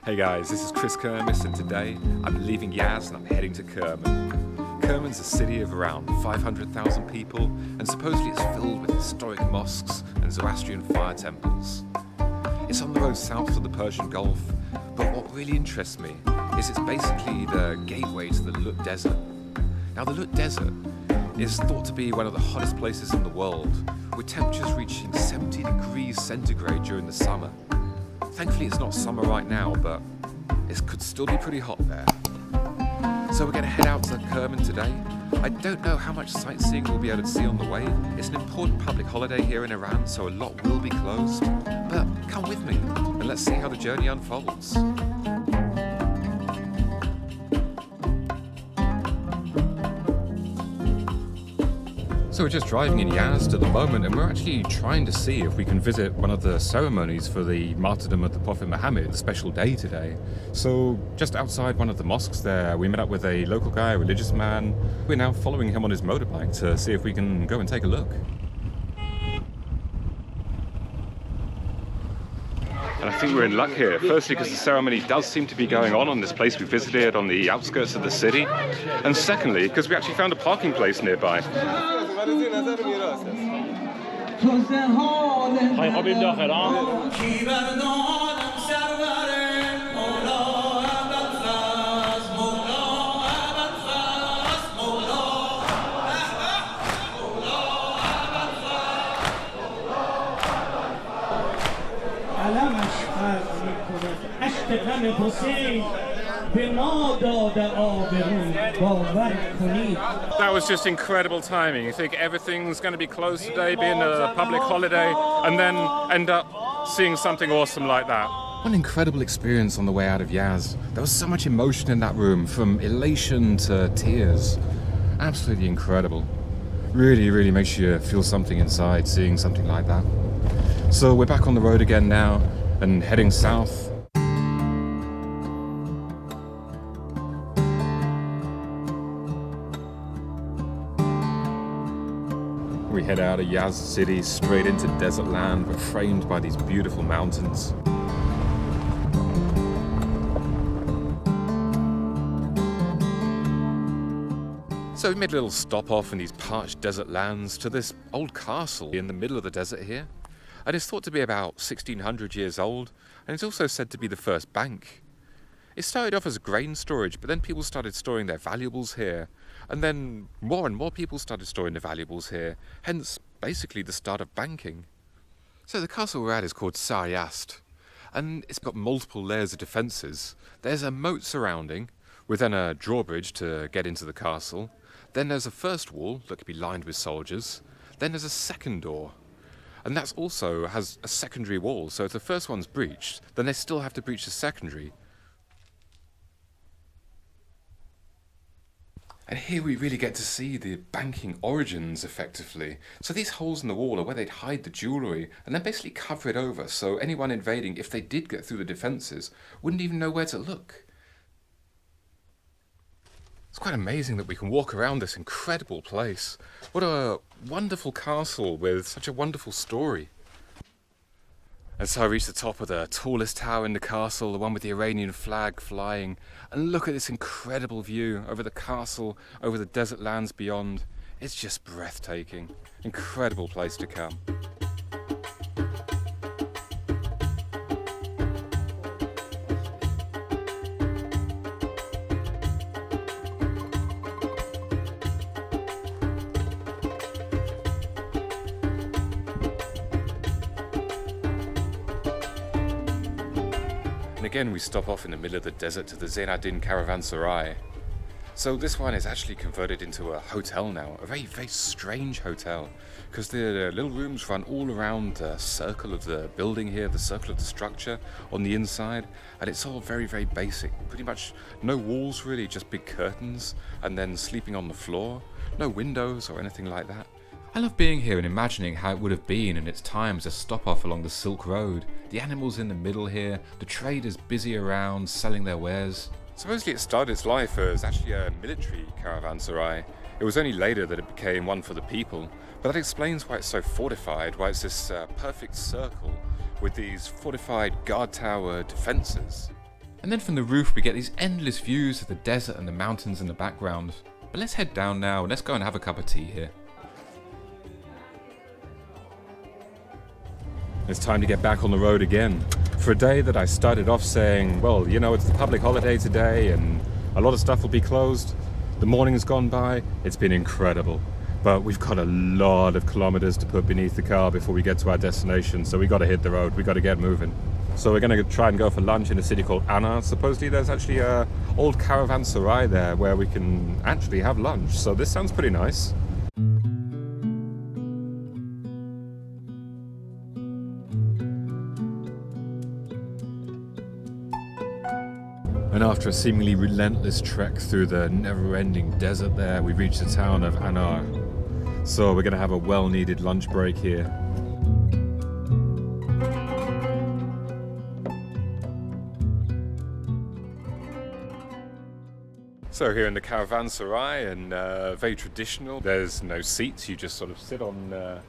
Hey guys, this is Chris Kerman, and today I'm leaving Yazd and I'm heading to Kerman. Kerman's a city of around 500,000 people, and supposedly it's filled with historic mosques and Zoroastrian fire temples. It's on the road south of the Persian Gulf, but what really interests me is it's basically the gateway to the Lut Desert. Now the Lut Desert is thought to be one of the hottest places in the world, with temperatures reaching 70 degrees centigrade during the summer. Thankfully it's not summer right now, but it could still be pretty hot there. So we're going to head out to Kerman today. I don't know how much sightseeing we'll be able to see on the way. It's an important public holiday here in Iran, so a lot will be closed. But come with me and let's see how the journey unfolds. So we're just driving in Yazd at the moment, and we're actually trying to see if we can visit one of the ceremonies for the martyrdom of the Prophet Muhammad, a special day today. So just outside one of the mosques there, we met up with a local guy, a religious man. We're now following him on his motorbike to see if we can go and take a look. And I think we're in luck here, firstly because the ceremony does seem to be going on this place we visited on the outskirts of the city, and secondly because we actually found a parking place nearby. That was just incredible timing. You think everything's going to be closed today, being a public holiday, and then end up seeing something awesome like that. What an incredible experience on the way out of Yazd. There was so much emotion in that room, from elation to tears. Absolutely incredible. Really, really makes you feel something inside, seeing something like that. So we're back on the road again now and heading south. We head out of Yazd city straight into desert land. We're framed by these beautiful mountains. So we made a little stop off in these parched desert lands to this old castle in the middle of the desert here. And it's thought to be about 1600 years old, and it's also said to be the first bank. It started off as grain storage, but then people started storing their valuables here. And then more and more people started storing their valuables here, hence basically the start of banking. So the castle we're at is called Saryazd, and it's got multiple layers of defences. There's a moat surrounding, with then a drawbridge to get into the castle. Then there's a first wall that could be lined with soldiers. Then there's a second door, and that also has a secondary wall, so if the first one's breached, then they still have to breach the secondary. And here we really get to see the banking origins, effectively. So these holes in the wall are where they'd hide the jewellery and then basically cover it over, so anyone invading, if they did get through the defences, wouldn't even know where to look. It's quite amazing that we can walk around this incredible place. What a wonderful castle with such a wonderful story. And so I reached the top of the tallest tower in the castle, the one with the Iranian flag flying, and look at this incredible view over the castle, over the desert lands beyond. It's just breathtaking. Incredible place to come. And again we stop off in the middle of the desert to the Zein-o-din Caravanserai. So this one is actually converted into a hotel now, a very, very strange hotel, because the little rooms run all around the circle of the building here, the circle of the structure on the inside, and it's all very, very basic. Pretty much no walls really, just big curtains, and then sleeping on the floor, no windows or anything like that. I love being here and imagining how it would have been in its time as a stop-off along the Silk Road. The animals in the middle here, the traders busy around selling their wares. Supposedly it started its life as actually a military caravanserai. It was only later that it became one for the people, but that explains why it's so fortified, why it's this perfect circle with these fortified guard tower defences. And then from the roof we get these endless views of the desert and the mountains in the background. But let's head down now and let's go and have a cup of tea here. It's time to get back on the road again. For a day that I started off saying, well, you know, it's the public holiday today and a lot of stuff will be closed. The morning has gone by, it's been incredible. But we've got a lot of kilometers to put beneath the car before we get to our destination, so we got to hit the road, we got to get moving. So we're going to try and go for lunch in a city called Anna. Supposedly there's actually a old caravanserai there where we can actually have lunch, so this sounds pretty nice. And after a seemingly relentless trek through the never-ending desert there, we reach the town of Anar. So we're going to have a well-needed lunch break here. So here in the caravanserai, and very traditional. There's no seats, you just sort of sit on,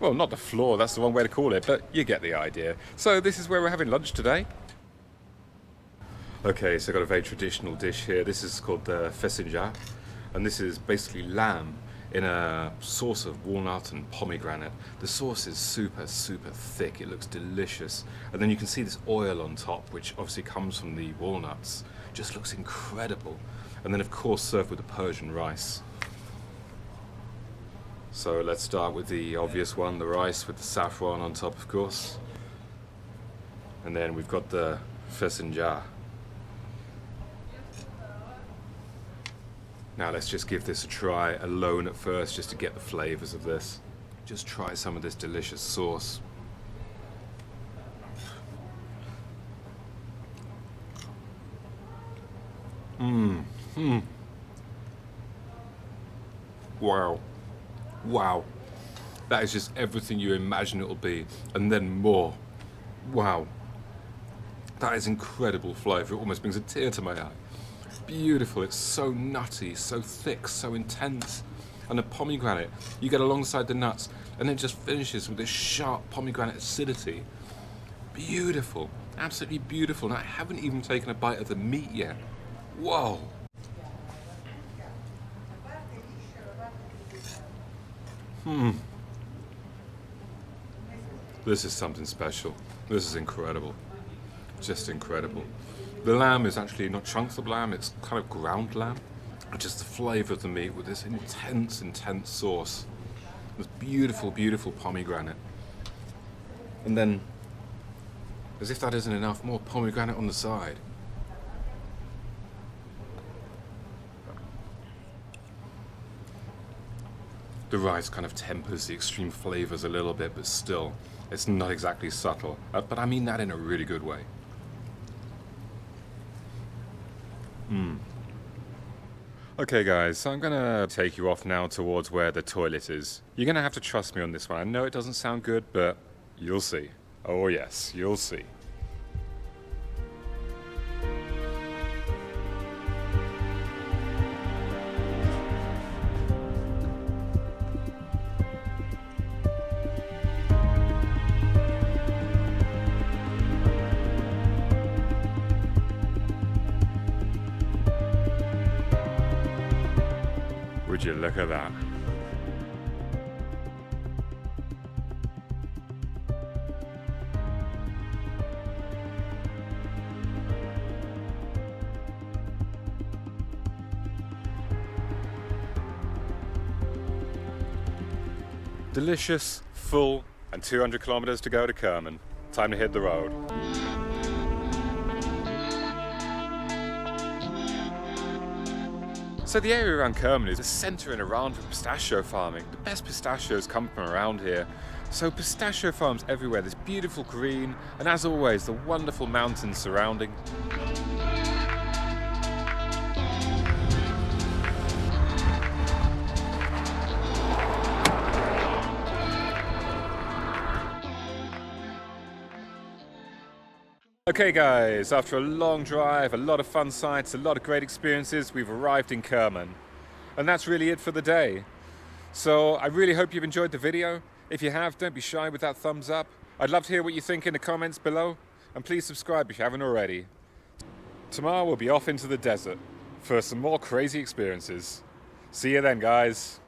well, not the floor, that's the wrong way to call it, but you get the idea. So this is where we're having lunch today. Okay, so I've got a very traditional dish here. This is called Fesenjan, and this is basically lamb in a sauce of walnut and pomegranate. The sauce is super thick, it looks delicious. And then you can see this oil on top, which obviously comes from the walnuts. Just looks incredible. And then of course served with the Persian rice. So let's start with the obvious one, the rice with the saffron on top, of course. And then we've got the Fesenjan. Now let's just give this a try alone at first, just to get the flavors of this. Just try some of this delicious sauce. Wow. Wow. That is just everything you imagine it'll be, and then more. Wow. That is incredible flavor. It almost brings a tear to my eye. Beautiful, it's so nutty, so thick, so intense. And the pomegranate, you get alongside the nuts, and then it just finishes with this sharp pomegranate acidity. Beautiful, absolutely beautiful. And I haven't even taken a bite of the meat yet. Whoa. This is something special. This is incredible. Just incredible. The lamb is actually not chunks of lamb, it's kind of ground lamb. Just the flavour of the meat with this intense sauce. This beautiful pomegranate. And then, as if that isn't enough, more pomegranate on the side. The rice kind of tempers the extreme flavours a little bit, but still, it's not exactly subtle. But I mean that in a really good way. Okay guys, so I'm gonna take you off now towards where the toilet is. You're gonna have to trust me on this one. I know it doesn't sound good, but you'll see. Oh yes, you'll see. Would you look at that? Delicious, full, and 200 kilometers to go to Kerman. Time to hit the road. So the area around Kerman is a centre in Iran for pistachio farming. The best pistachios come from around here. So pistachio farms everywhere, this beautiful green, and as always, the wonderful mountains surrounding. Okay guys, after a long drive, a lot of fun sights, a lot of great experiences, we've arrived in Kerman. And that's really it for the day. So I really hope you've enjoyed the video. If you have, don't be shy with that thumbs up. I'd love to hear what you think in the comments below. And please subscribe if you haven't already. Tomorrow we'll be off into the desert for some more crazy experiences. See you then, guys.